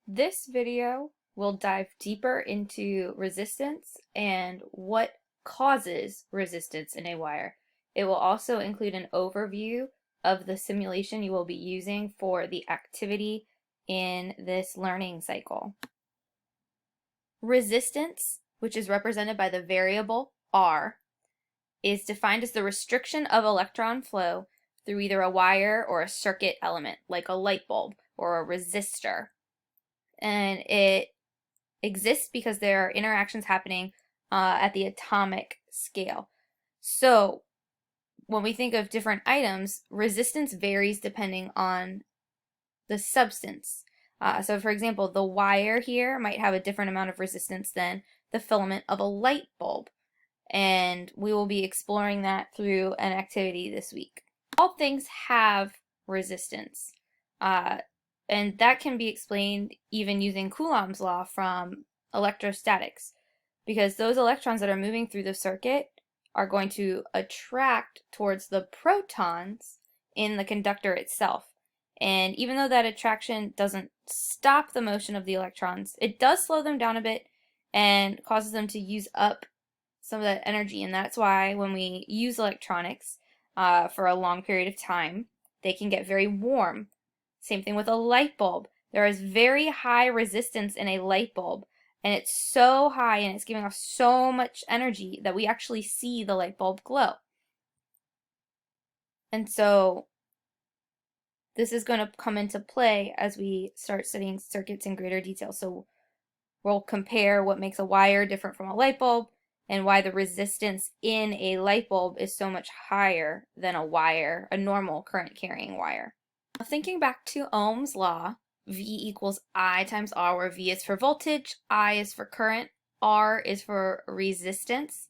This video will dive deeper into resistance and what causes resistance in a wire. It will also include an overview of the simulation you will be using for the activity in this learning cycle. Resistance, which is represented by the variable R, is defined as the restriction of electron flow through either a wire or a circuit element, like a light bulb or a resistor. And it exists because there are interactions happening at the atomic scale. So when we think of different items, resistance varies depending on the substance. So for example, the wire here might have a different amount of resistance than the filament of a light bulb. And we will be exploring that through an activity this week. All things have resistance. And that can be explained even using Coulomb's law from electrostatics, because those electrons that are moving through the circuit are going to attract towards the protons in the conductor itself. And even though that attraction doesn't stop the motion of the electrons, it does slow them down a bit and causes them to use up some of that energy. And that's why when we use electronics for a long period of time, they can get very warm. Same thing with a light bulb. There is very high resistance in a light bulb, and it's so high and it's giving off so much energy that we actually see the light bulb glow. And so this is going to come into play as we start studying circuits in greater detail. So we'll compare what makes a wire different from a light bulb and why the resistance in a light bulb is so much higher than a wire, a normal current carrying wire. Thinking back to Ohm's law, V equals I times R, where V is for voltage, I is for current, R is for resistance.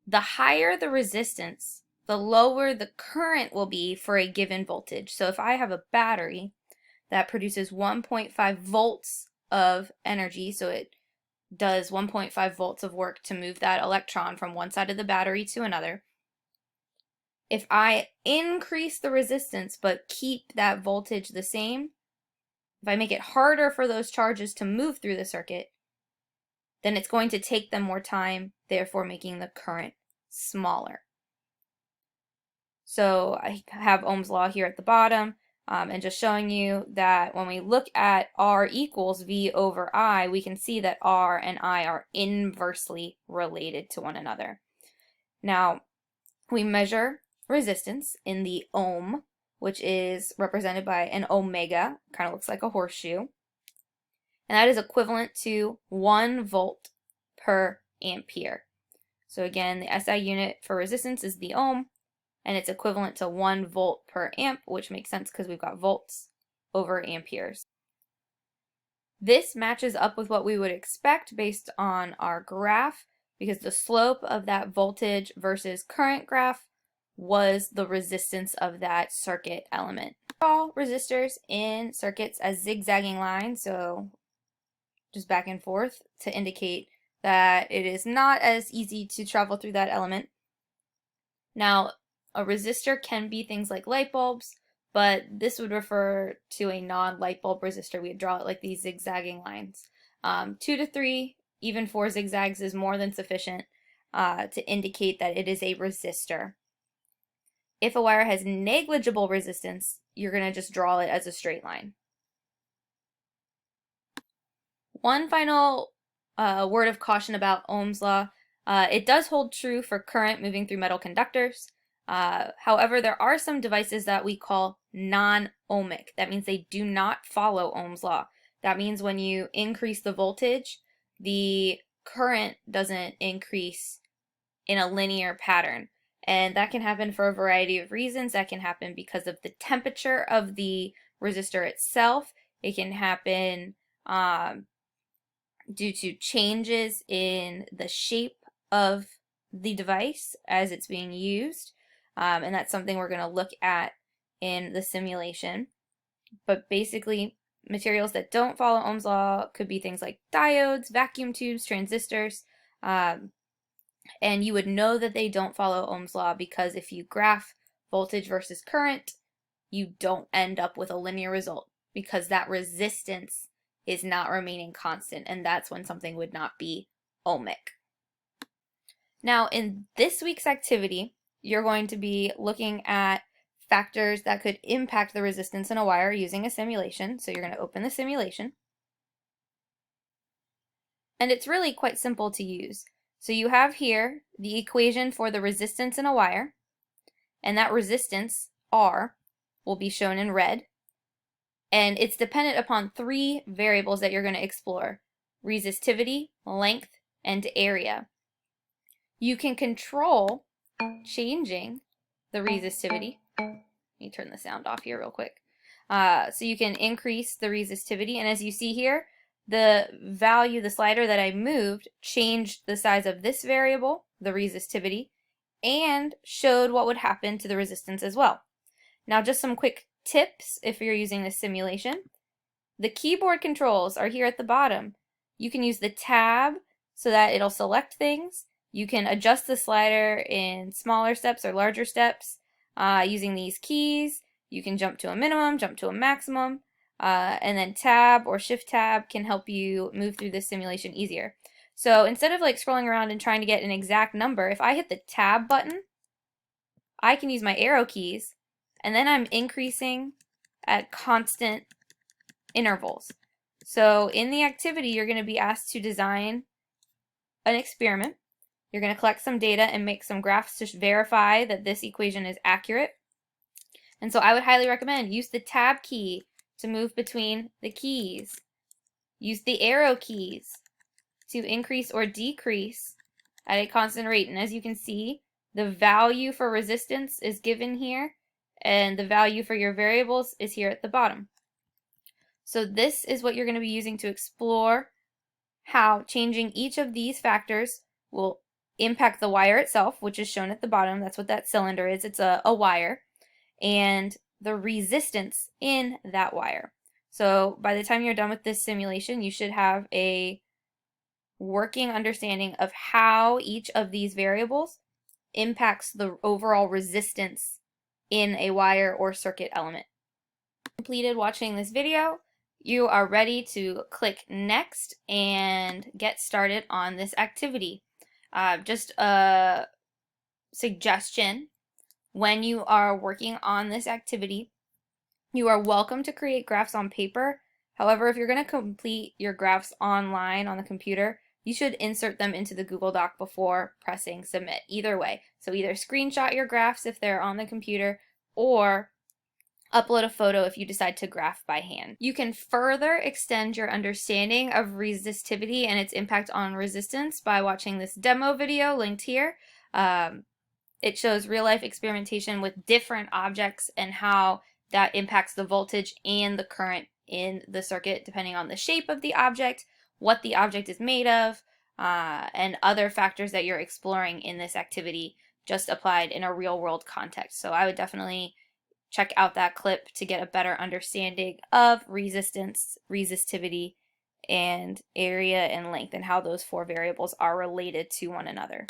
The higher the resistance, the lower the current will be for a given voltage. So if I have a battery that produces 1.5 volts of energy, so it does 1.5 volts of work to move that electron from one side of the battery to another. If I increase the resistance but keep that voltage the same, if I make it harder for those charges to move through the circuit, then it's going to take them more time, therefore making the current smaller. So I have Ohm's law here at the bottom, and just showing you that when we look at R equals V over I, we can see that R and I are inversely related to one another. Now, we measure resistance in the ohm, which is represented by an omega, kind of looks like a horseshoe, and that is equivalent to 1 volt per ampere. So again, the SI unit for resistance is the ohm, and it's equivalent to 1 volt per amp, which makes sense because we've got volts over amperes. This matches up with what we would expect based on our graph, because the slope of that voltage versus current graph was the resistance of that circuit element. All resistors in circuits as zigzagging lines, so just back and forth to indicate that it is not as easy to travel through that element. Now, a resistor can be things like light bulbs, but this would refer to a non-light bulb resistor. We'd draw it like these zigzagging lines. 2 to 3, even 4 zigzags is more than sufficient to indicate that it is a resistor. If a wire has negligible resistance, you're going to just draw it as a straight line. One final word of caution about Ohm's law. It does hold true for current moving through metal conductors. However, there are some devices that we call non-ohmic. That means they do not follow Ohm's law. That means when you increase the voltage, the current doesn't increase in a linear pattern. And that can happen for a variety of reasons. That can happen because of the temperature of the resistor itself. It can happen due to changes in the shape of the device as it's being used. And that's something we're going to look at in the simulation. But basically, materials that don't follow Ohm's law could be things like diodes, vacuum tubes, transistors. And you would know that they don't follow Ohm's law because if you graph voltage versus current, you don't end up with a linear result because that resistance is not remaining constant, and that's when something would not be ohmic. Now, in this week's activity, you're going to be looking at factors that could impact the resistance in a wire using a simulation. So you're going to open the simulation. And it's really quite simple to use. So you have here the equation for the resistance in a wire, and that resistance, R, will be shown in red. And it's dependent upon three variables that you're going to explore: resistivity, length, and area. You can control changing the resistivity. Let me turn the sound off here real quick. So you can increase the resistivity, and as you see here, the value, the slider that I moved, changed the size of this variable, the resistivity, and showed what would happen to the resistance as well. Now, just some quick tips if you're using this simulation. The keyboard controls are here at the bottom. You can use the tab so that it'll select things. You can adjust the slider in smaller steps or larger steps using these keys. You can jump to a minimum, jump to a maximum, and then tab or shift tab can help you move through this simulation easier. So instead of like scrolling around and trying to get an exact number, if I hit the tab button, I can use my arrow keys, and then I'm increasing at constant intervals. So in the activity, you're going to be asked to design an experiment. You're going to collect some data and make some graphs to verify that this equation is accurate. And so I would highly recommend use the tab key to move between the keys. Use the arrow keys to increase or decrease at a constant rate. And as you can see, the value for resistance is given here, and the value for your variables is here at the bottom. So this is what you're going to be using to explore how changing each of these factors will impact the wire itself, which is shown at the bottom. That's what that cylinder is. It's a wire, and the resistance in that wire. So by the time you're done with this simulation, you should have a working understanding of how each of these variables impacts the overall resistance in a wire or circuit element. Completed watching this video, you are ready to click next and get started on this activity. Just a suggestion: when you are working on this activity, you are welcome to create graphs on paper. However, if you're going to complete your graphs online on the computer, you should insert them into the Google Doc before pressing submit. Either way. So either screenshot your graphs if they're on the computer, or upload a photo if you decide to graph by hand. You can further extend your understanding of resistivity and its impact on resistance by watching this demo video linked here. It shows real-life experimentation with different objects and how that impacts the voltage and the current in the circuit depending on the shape of the object, what the object is made of, and other factors that you're exploring in this activity just applied in a real-world context. So I would definitely check out that clip to get a better understanding of resistance, resistivity, and area and length, and how those four variables are related to one another.